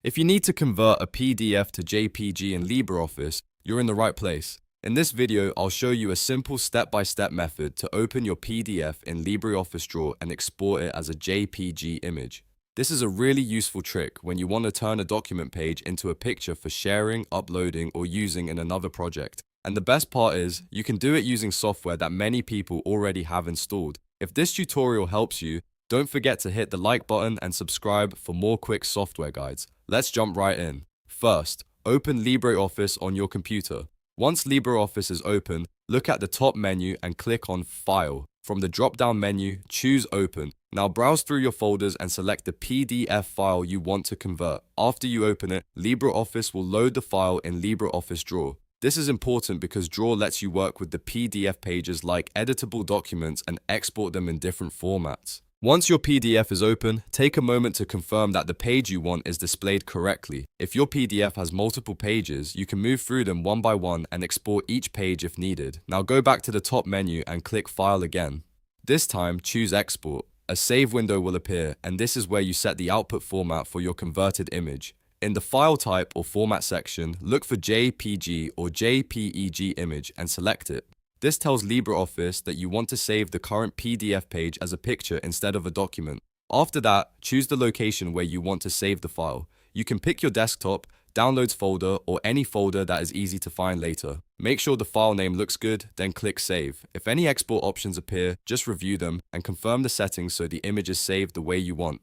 If you need to convert a PDF to JPG in LibreOffice, you're in the right place. In this video, I'll show you a simple step-by-step method to open your PDF in LibreOffice Draw and export it as a JPG image. This is a really useful trick when you want to turn a document page into a picture for sharing, uploading, or using in another project. And the best part is, you can do it using software that many people already have installed. If this tutorial helps you, don't forget to hit the like button and subscribe for more quick software guides. Let's jump right in. First, open LibreOffice on your computer. Once LibreOffice is open, look at the top menu and click on File. From the drop-down menu, choose Open. Now browse through your folders and select the PDF file you want to convert. After you open it, LibreOffice will load the file in LibreOffice Draw. This is important because Draw lets you work with the PDF pages like editable documents and export them in different formats. Once your PDF is open, take a moment to confirm that the page you want is displayed correctly. If your PDF has multiple pages, you can move through them one by one and export each page if needed. Now go back to the top menu and click File again. This time, choose Export. A save window will appear, and this is where you set the output format for your converted image. In the File Type or Format section, look for JPG or JPEG image and select it. This tells LibreOffice that you want to save the current PDF page as a picture instead of a document. After that, choose the location where you want to save the file. You can pick your desktop, downloads folder, or any folder that is easy to find later. Make sure the file name looks good, then click Save. If any export options appear, just review them and confirm the settings so the image is saved the way you want.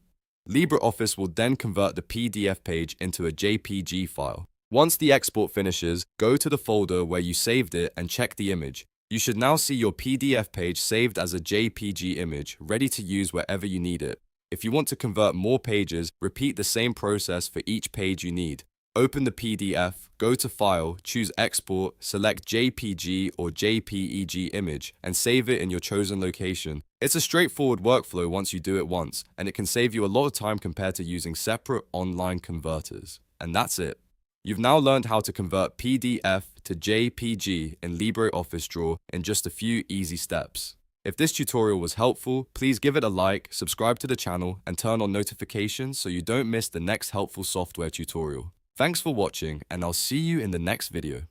LibreOffice will then convert the PDF page into a JPG file. Once the export finishes, go to the folder where you saved it and check the image. You should now see your PDF page saved as a JPG image, ready to use wherever you need it. If you want to convert more pages, repeat the same process for each page you need. Open the PDF, go to File, choose Export, select JPG or JPEG image, and save it in your chosen location. It's a straightforward workflow once you do it once, and it can save you a lot of time compared to using separate online converters. And that's it. You've now learned how to convert PDF to JPG in LibreOffice Draw in just a few easy steps. If this tutorial was helpful, please give it a like, subscribe to the channel, and turn on notifications so you don't miss the next helpful software tutorial. Thanks for watching, and I'll see you in the next video.